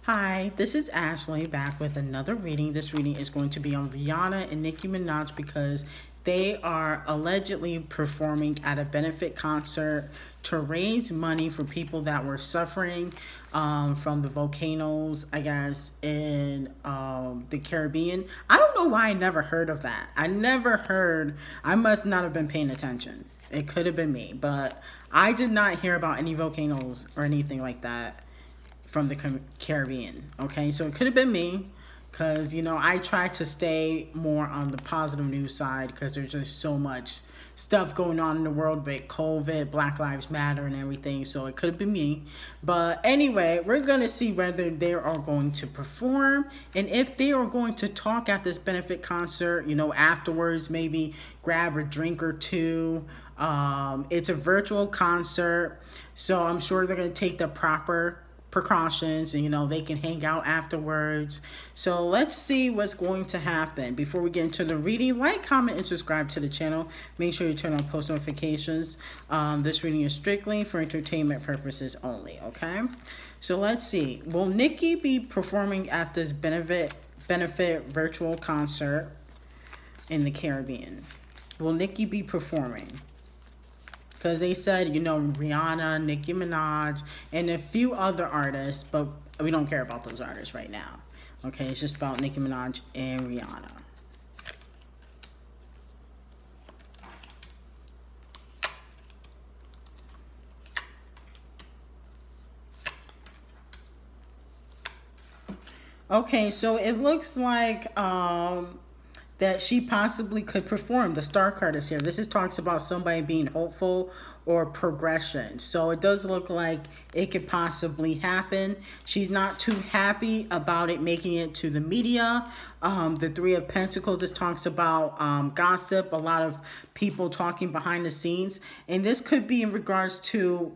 Hi, this is Ashley back with another reading. This reading is going to be on Rihanna and Nicki Minaj because they are allegedly performing at a benefit concert to raise money for people that were suffering from the volcanoes, I guess, in the Caribbean. I don't know why I never heard of that. I never heard, I must not have been paying attention. It could have been me, but I did not hear about any volcanoes or anything like that from the Caribbean. Okay, so it could have been me because, I try to stay more on the positive news side because there's just so much stuff going on in the world with COVID, Black Lives Matter, and everything. So it could have been me. But anyway, we're going to see whether they are going to perform and if they are going to talk at this benefit concert, afterwards, maybe grab a drink or two. It's a virtual concert, so I'm sure they're going to take the proper precautions and they can hang out afterwards. So let's see what's going to happen. Before we get into the reading, like, comment, and subscribe to the channel. Make sure you turn on post notifications. This reading is strictly for entertainment purposes only. Okay, so let's see. Will Nicki be performing at this benefit virtual concert in the Caribbean? Will Nicki be performing? Because they said, Rihanna, Nicki Minaj, and a few other artists, but we don't care about those artists right now. Okay, it's just about Nicki Minaj and Rihanna. Okay, so it looks like that she possibly could perform. The star card is here. This is talks about somebody being hopeful or progression. So it does look like it could possibly happen. She's not too happy about it making it to the media. The Three of Pentacles, this talks about gossip, a lot of people talking behind the scenes. And this could be in regards to,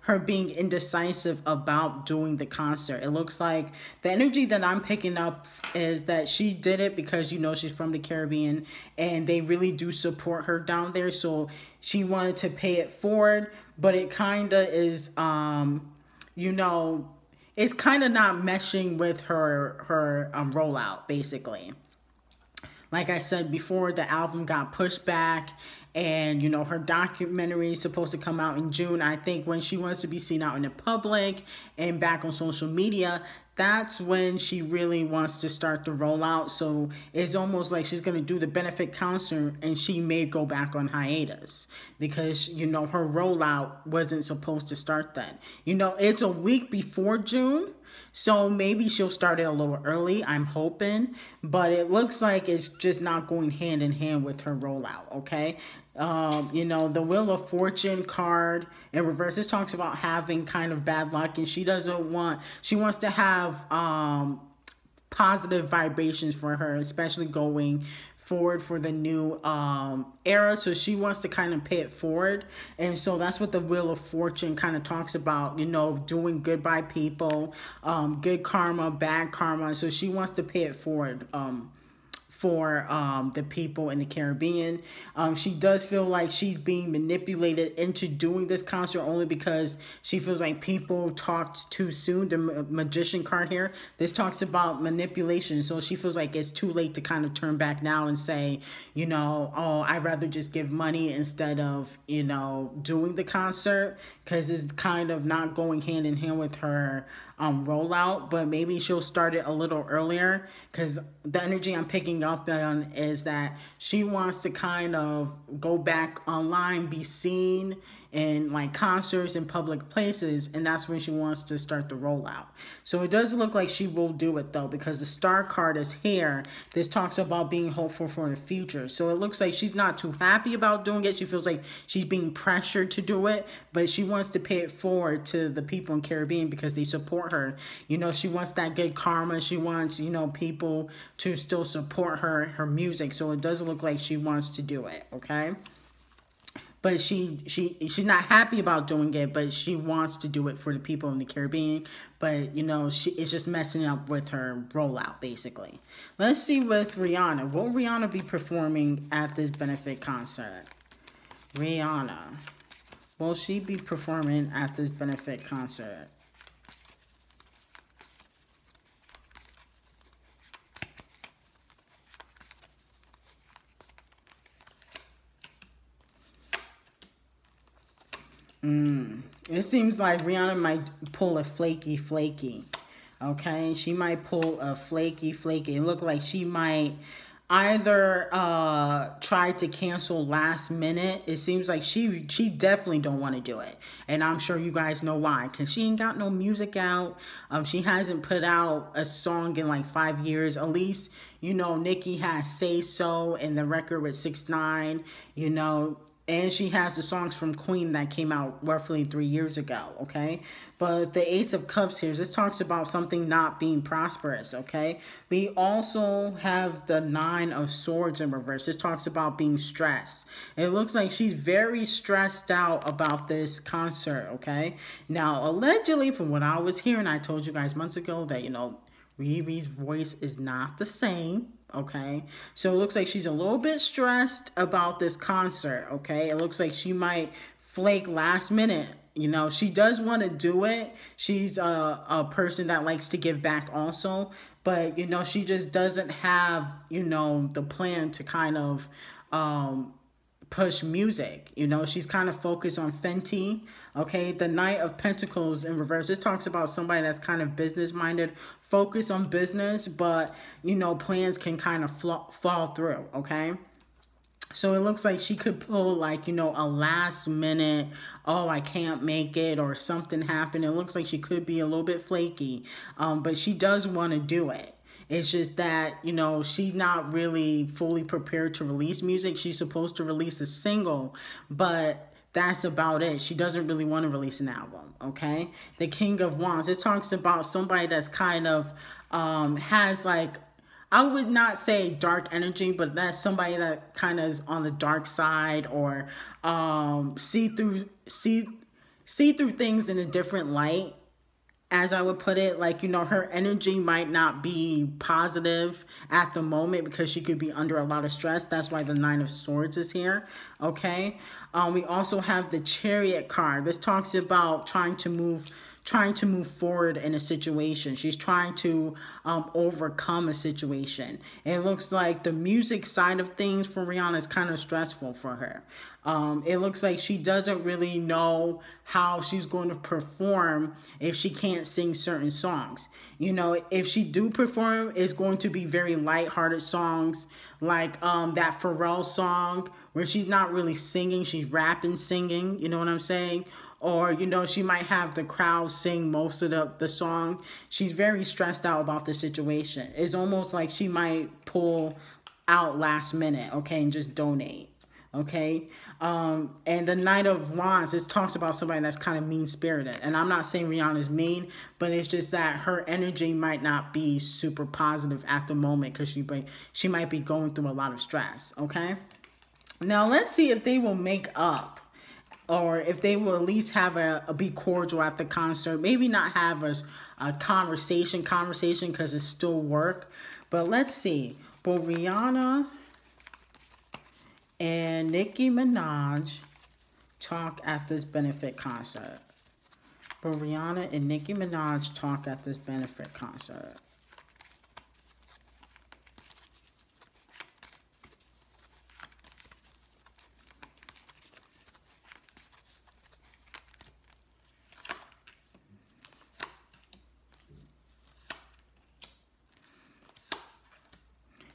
her being indecisive about doing the concert. It looks like the energy that I'm picking up is that she did it because, she's from the Caribbean and they really do support her down there. So she wanted to pay it forward, but it kind of is, it's kind of not meshing with her rollout, basically. Like I said before, the album got pushed back and, her documentary is supposed to come out in June. I think when she wants to be seen out in the public and back on social media, that's when she really wants to start the rollout. So it's almost like she's going to do the benefit concert and she may go back on hiatus because, her rollout wasn't supposed to start then. It's a week before June. So maybe she'll start it a little early, I'm hoping. But it looks like it's just not going hand in hand with her rollout, okay? The Wheel of Fortune card in reverse, this talks about having kind of bad luck. And she wants to have positive vibrations for her, especially going forward for the new era. So she wants to kind of pay it forward. And so that's what the Wheel of Fortune kind of talks about, doing good by people, good karma, bad karma. So she wants to pay it forward for the people in the Caribbean. She does feel like she's being manipulated into doing this concert only because she feels like people talked too soon. The Magician card here, this talks about manipulation. So she feels like it's too late to kind of turn back now and say, oh, I'd rather just give money instead of, doing the concert, because it's kind of not going hand in hand with her rollout. But maybe she'll start it a little earlier, because the energy I'm picking up on is that she wants to kind of go back online, be seen in like concerts and public places, and that's when she wants to start the rollout. So it does look like she will do it though, because the star card is here. This talks about being hopeful for the future. So it looks like she's not too happy about doing it. She feels like she's being pressured to do it, but she wants to pay it forward to the people in Caribbean because they support her. She wants that good karma. She wants, people to still support her music. So it does look like she wants to do it, okay? But she's not happy about doing it, but she wants to do it for the people in the Caribbean. But, it's just messing up with her rollout, basically. Let's see with Rihanna. Will Rihanna be performing at this benefit concert? Rihanna. Will she be performing at this benefit concert? It seems like Rihanna might pull a flaky. Okay, she might pull a flaky. It look like she might either try to cancel last minute. It seems like she definitely don't want to do it, and I'm sure you guys know why, because she ain't got no music out. She hasn't put out a song in like 5 years. At least, you know, Nicki has Say So and the record with 6ix9ine, you know. And she has the songs from Queen that came out roughly 3 years ago, okay? But the Ace of Cups here, this talks about something not being prosperous, okay? We also have the Nine of Swords in reverse. This talks about being stressed. It looks like she's very stressed out about this concert, okay? Now, allegedly, from what I was hearing, I told you guys months ago that, you know, Riri's voice is not the same. Okay, so it looks like she's a little bit stressed about this concert. Okay, it looks like she might flake last minute. You know, she does want to do it. She's a person that likes to give back also, but you know, she just doesn't have, you know, the plan to kind of push music. You know, she's kind of focused on Fenty. Okay, the Knight of Pentacles in reverse. This talks about somebody that's kind of business minded, focus on business, but you know, plans can kind of fall through. Okay, so it looks like she could pull like, you know, a last minute, oh, I can't make it, or something happened. It looks like she could be a little bit flaky, but she does want to do it. It's just that, you know, she's not really fully prepared to release music. She's supposed to release a single, but that's about it. She doesn't really want to release an album, okay? The King of Wands. It talks about somebody that's kind of has like, I would not say dark energy, but that's somebody that kind of is on the dark side, or see through things in a different light, as I would put it. Like, you know, her energy might not be positive at the moment because she could be under a lot of stress. That's why the Nine of Swords is here, okay? We also have the Chariot card. This talks about trying to move forward in a situation. She's trying to overcome a situation. It looks like the music side of things for Rihanna is kind of stressful for her. It looks like she doesn't really know how she's going to perform if she can't sing certain songs. You know, if she do perform, it's going to be very lighthearted songs, like that Pharrell song where she's not really singing, she's rapping, singing, you know what I'm saying? Or, you know, she might have the crowd sing most of the song. She's very stressed out about the situation. It's almost like she might pull out last minute, okay, and just donate, okay? And the Knight of Wands, this talks about somebody that's kind of mean-spirited. And I'm not saying Rihanna's mean, but it's just that her energy might not be super positive at the moment because she might be going through a lot of stress, okay? Now, let's see if they will make up, or if they will at least have a be cordial at the concert. Maybe not have a conversation because it's still work. But let's see. Will Rihanna and Nicki Minaj talk at this benefit concert? Will Rihanna and Nicki Minaj talk at this benefit concert?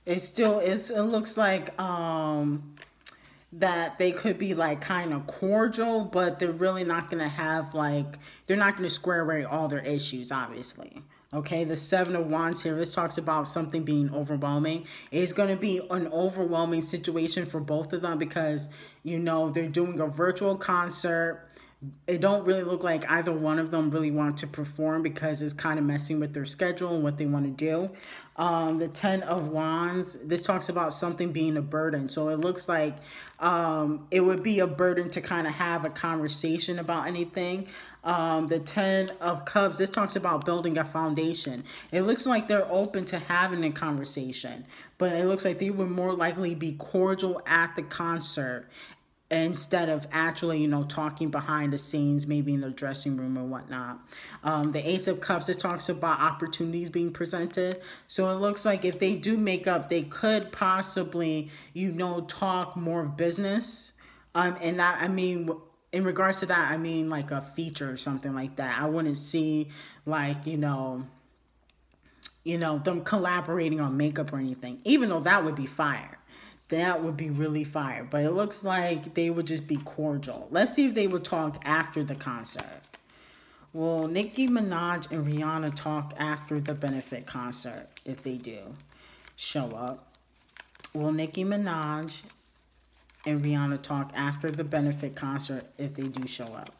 It looks like that they could be like kind of cordial, but they're really not going to have like, they're not going to square away all their issues, obviously. Okay, the Seven of Wands here, this talks about something being overwhelming. It's going to be an overwhelming situation for both of them because, you know, they're doing a virtual concert. It don't really look like either one of them really want to perform because it's kind of messing with their schedule and what they want to do. The Ten of Wands, this talks about something being a burden. So it looks like it would be a burden to kind of have a conversation about anything. The Ten of Cups, this talks about building a foundation. It looks like they're open to having a conversation, but it looks like they would more likely be cordial at the concert instead of actually, you know, talking behind the scenes, maybe in the dressing room or whatnot. The Ace of Cups, it talks about opportunities being presented. So it looks like if they do make up, they could possibly, you know, talk more business. And that, I mean, in regards to that, I mean like a feature or something like that. I wouldn't see like, them collaborating on makeup or anything, even though that would be fire. That would be really fire. But it looks like they would just be cordial. Let's see if they would talk after the concert. Will Nicki Minaj and Rihanna talk after the benefit concert if they do show up? Will Nicki Minaj and Rihanna talk after the benefit concert if they do show up?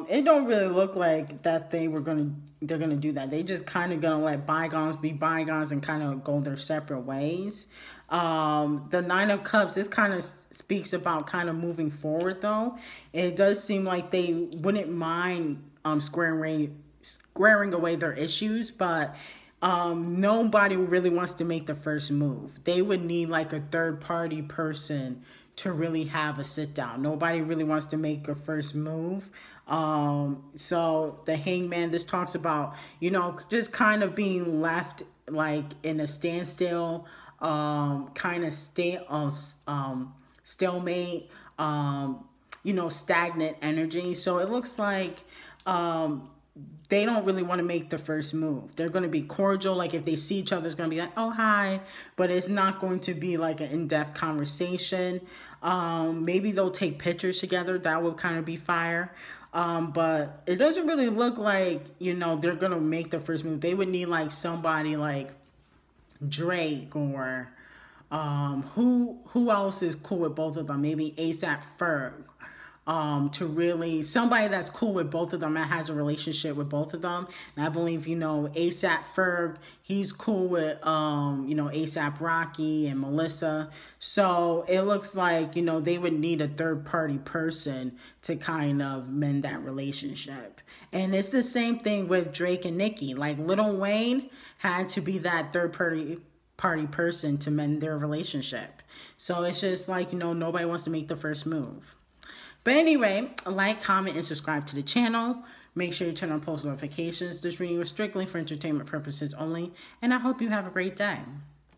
It don't really look like that they're gonna do that. They just kind of gonna let bygones be bygones and kind of go their separate ways. The Nine of Cups, this kind of speaks about kind of moving forward though. It does seem like they wouldn't mind squaring away their issues, but nobody really wants to make the first move. They would need like a third party person to really have a sit down. Nobody really wants to make a first move. So the Hangman, this talks about, just kind of being left like in a standstill, kind of stalemate, stagnant energy. So it looks like, they don't really want to make the first move. They're going to be cordial. Like if they see each other, it's going to be like, oh, hi. But it's not going to be like an in-depth conversation. Maybe they'll take pictures together. That would kind of be fire. But it doesn't really look like, they're going to make the first move. They would need like somebody like Drake or who else is cool with both of them? Maybe A$AP Ferg. To really, somebody that's cool with both of them, that has a relationship with both of them. And I believe, A$AP Ferg, he's cool with, A$AP Rocky and Melissa. So it looks like, they would need a third party person to kind of mend that relationship. And it's the same thing with Drake and Nicki. Like Lil Wayne had to be that third party person to mend their relationship. So it's just like, nobody wants to make the first move. But anyway, like, comment, and subscribe to the channel. Make sure you turn on post notifications. This reading was strictly for entertainment purposes only, and I hope you have a great day.